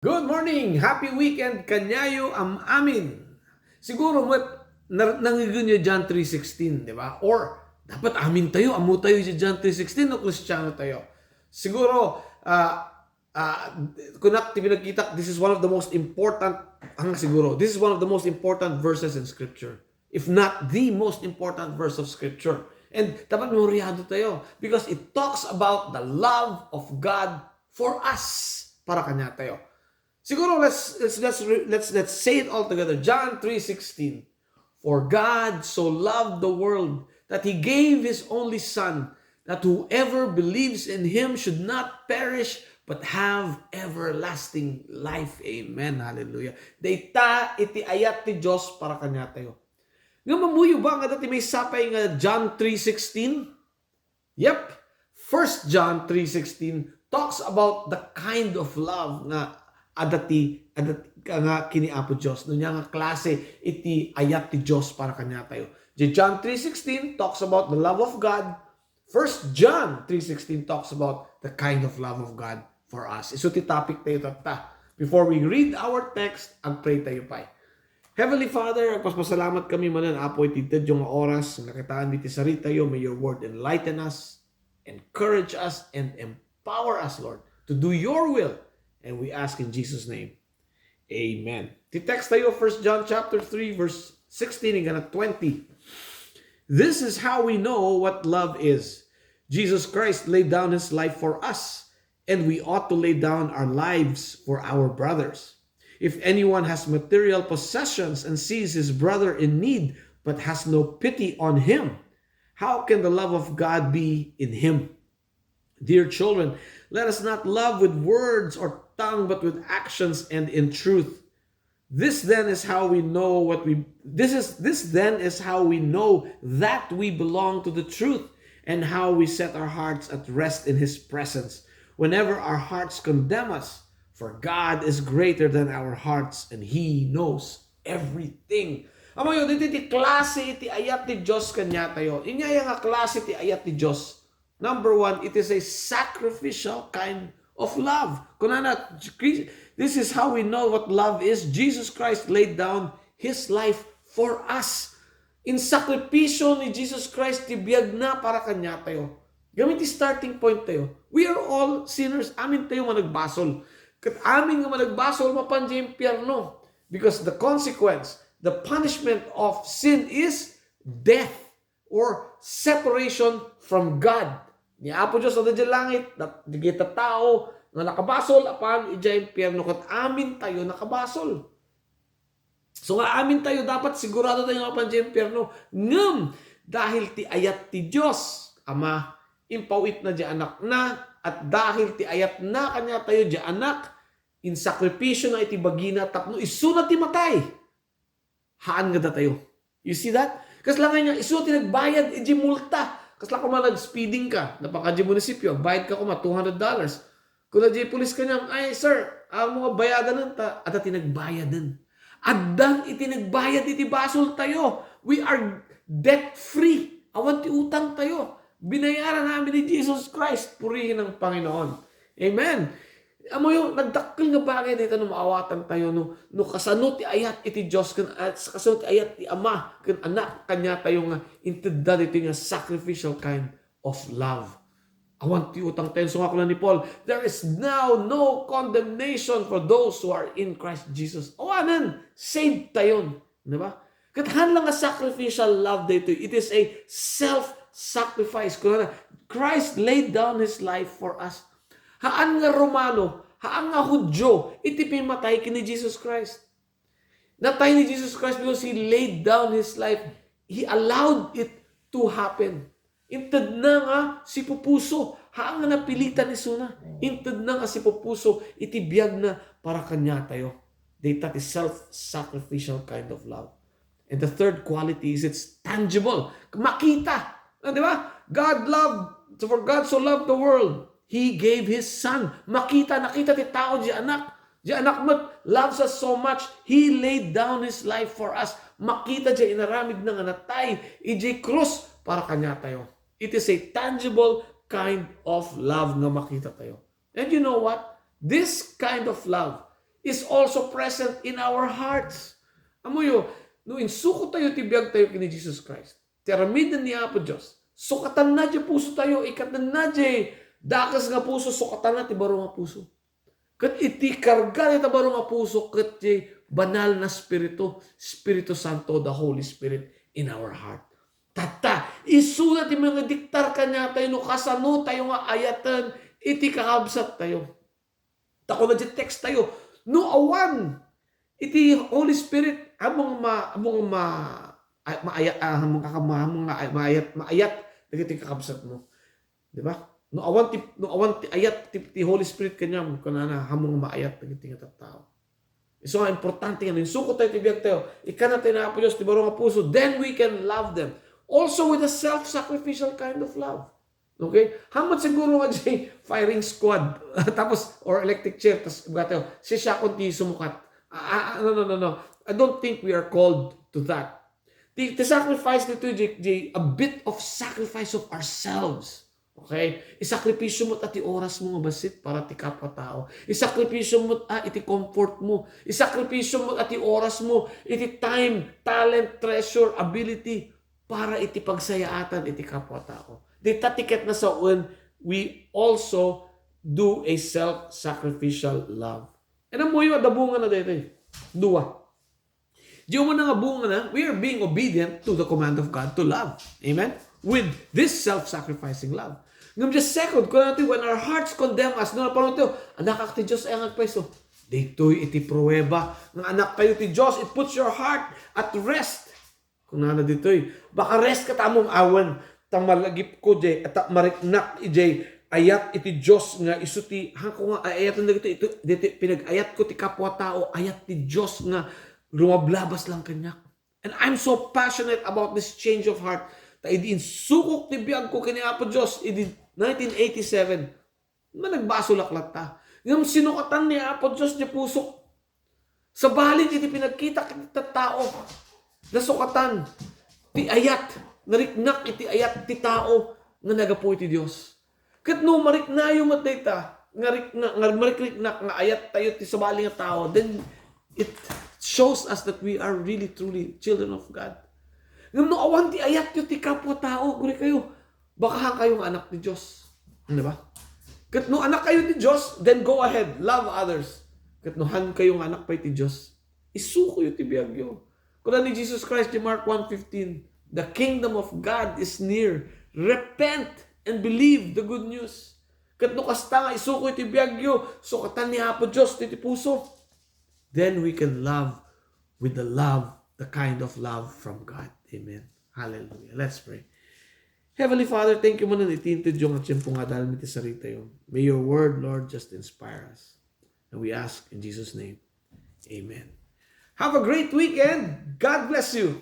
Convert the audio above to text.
Good morning! Happy weekend! Kanyayo am amin. Siguro nangigun nyo John 3:16, di ba? Or dapat amin tayo, amo tayo sa John 3:16 o Kristiyano tayo. Siguro, kung pinagkita, this is one of the most important, this is one of the most important verses in Scripture. If not the most important verse of Scripture. And dapat memoryado tayo because it talks about the love of God for us. Para kanya tayo. Siguro let's say it all together. John 3:16. For God so loved the world that he gave his only son, that whoever believes in him should not perish but have everlasting life. Amen. Hallelujah. Dayta iti ayat ti Diyos para kanya tayo. Nga mamuyo ba nga dati may sapay nga John 3:16? Yep. 1 John 3:16 talks about the kind of love nga adati nga kiniapo Diyos. No niya nga klase iti ayat ti Diyos para kanya tayo. John 3:16 talks about the love of God. 1 John 3:16 talks about the kind of love of God for us. Iso ti topic tayo tatta. Before we read our text, pray tayo pa. Heavenly Father, agpasalamat kami manan apo iti yung oras nakitaan diti sarita yo. May your word enlighten us, encourage us, and empower us, Lord, to do your will. And we ask in Jesus' name. Amen. The text tayo, 1 John chapter 3, verse 16 hanggang 20. This is how we know what love is. Jesus Christ laid down his life for us, and we ought to lay down our lives for our brothers. If anyone has material possessions and sees his brother in need, but has no pity on him, how can the love of God be in him? Dear children, let us not love with words or tongue, but with actions and in truth. This then is how we know that we belong to the truth, and how we set our hearts at rest in his presence whenever our hearts condemn us. For God is greater than our hearts, and he knows everything. Amo yo dito ti klase iti ayat ti Dios kanya tayo. Inya nga klase ti ayat ti Dios. Number one, it is a sacrificial kind of love. This is how we know what love is. Jesus Christ laid down his life for us. In sakripisyo ni Jesus Christ, tibiyag na para kanya tayo. Gamit starting point tayo. We are all sinners. Amin tayo managbasol. Kat amin nga managbasol, mapanjay impyerno. Because the consequence, the punishment of sin is death or separation from God. Ni Apo Diyos sa dadya langit, digita tao, nga nakabasol, apan ijay impyerno, kat amin tayo nakabasol. So nga amin tayo, dapat sigurado tayo nga panjay impyerno. Ngam, dahil ti ayat ti Diyos, Ama, impawit na di anak na, at dahil ti ayat na kanya tayo di anak, in sakripisyo na iti bagina, tapno isu na ti matay. Haan nga da tayo. You see that? Kasi lang nga, isu ti nagbayad, iji multa. Kasi lang kung nag-speeding ka, napaka-di munisipyo, bayad ka kuma $200. Kung na-di police ka niya, ay sir, ang mga bayadan nun, at tinagbayadan. Adan itinagbayad iti basol tayo. We are debt-free. Awan ti utang tayo. Binayaran namin ni Jesus Christ. Purihin ng Panginoon. Amen. Amo yung nagdakkel nga bagay dito no maawatan tayo no kasano ti ayat iti Dios ken kasano ti ayat ti Ama ken anak kanya tayo nga intendad iti nga sacrificial kind of love. Awan ti utang tayo so ako ni Paul, there is now no condemnation for those who are in Christ Jesus. Awanan, saved tayo, di ba? Kathan lang nga sacrificial love dito. It is a self-sacrifice. Christ laid down his life for us. Haan nga Romano, haan nga Hudyo, iti pinatay kini Jesus Christ. Natay ni Jesus Christ because he laid down his life. He allowed it to happen. Inted na nga si pupuso, haan nga napilitan ni Suna. Inted na nga si pupuso, iti biyag na para kanya tayo. That is self-sacrificial kind of love. And the third quality is it's tangible. Makita. Di ba? For God so loved the world, he gave his son. Nakita ti tao di anak. Di anak mo loves us so much, he laid down his life for us. Makita di inaramid na nga natay. Iji krus para kanya tayo. It is a tangible kind of love nga makita tayo. And you know what? This kind of love is also present in our hearts. Amo yo, no insuko tayo tibiyag tayo kini Jesus Christ. Teramidan niya po Diyos. Sukatan na dyan puso tayo, ikatan na dyan. Dakas nga puso, sukatan na tibaro nga puso. Kat iti karga ita baro nga puso, kat banal na Espiritu, Espiritu Santo, the Holy Spirit in our heart. Tata, isulat yung mga diktar ka niya tayo, no kasano tayo nga ayatan, iti kakabsat tayo. Tako na dyan text tayo, no awan, iti Holy Spirit, maayat, iti kakabsat mo. Diba? No awan ti ayat ti Holy Spirit kanyam kanana hamong maayat iti nga tao. So importante nga suko tayo tibiyag tayo. Ikana tayo na po Diyos ti baro nga puso, then we can love them. Also with a self-sacrificial kind of love. Okay? Hamot siguro nga dyan, firing squad. Tapos, or electric chair. Tapos, tayo, siya kunti sumukat. No. I don't think we are called to that. The sacrifice nito, a bit of sacrifice of ourselves. Okay? Isakripisyo mo at oras mo nga basit para ti kapwa-tao. Isakripisyo mo iti comfort mo. Isakripisyo mo at oras mo, iti time, talent, treasure, ability, para iti pagsayaatan iti kapwa-tao. Di tatiket na sa when we also do a self-sacrificial love. And ang mo yung adabungan na dito. Dua. Diyo mo na nga bunga na, we are being obedient to the command of God to love. Amen? With this self-sacrificing love. Ngam just second, when our hearts condemn us, no, parang ito, anak ak ti Diyos ay ang agpaiso. Dito'y iti pruweba ng anak kayo ti Diyos. It puts your heart at rest. Kung nana dito'y, baka rest ka tamong awan, tang malagip ko, jay, at mariknak, jay, ayat iti Diyos nga isuti, hangko nga, ayat na dito, pinag-ayat ko ti kapwa-tao, ayat ti Diyos nga, lumablabas lang kanyak. And I'm so passionate about this change of heart, ta idi sukok ti biyag ko kini Apo Diyos, idi 1987, managbaso laklat ta. Ngam sinukatan ni Apo Diyos di pusok. Sa balid iti pinagkita kita tao, nasukatan, ti ayat, nariknak iti ayat ti tao, nga nagapo iti Diyos. Kat no mariknayo matayta, mariknak nga ayat tayo ti sabali nga tao, then it shows us that we are really truly children of God. Ngam no awan ti ayat yo ti kapwa-tao, guri kayo, baka kayong anak ni Diyos. Ano ba? Kat no anak kayo ni Diyos, then go ahead, love others. Kat no han kayong anak pa ti Diyos, isuko yo ti biyag yo. Kuna ni Jesus Christ, di Mark 1:15, the kingdom of God is near. Repent and believe the good news. Kat no kasta nga isuko iti biyagyo, sukatan ni Apo Diyos iti puso. Then we can love with the love, the kind of love from God. Amen. Hallelujah. Let's pray. Heavenly Father, thank you mo na itintid yung at siyempre nga dahil miti sarita yung. May your word, Lord, just inspire us. And we ask in Jesus' name. Amen. Have a great weekend. God bless you.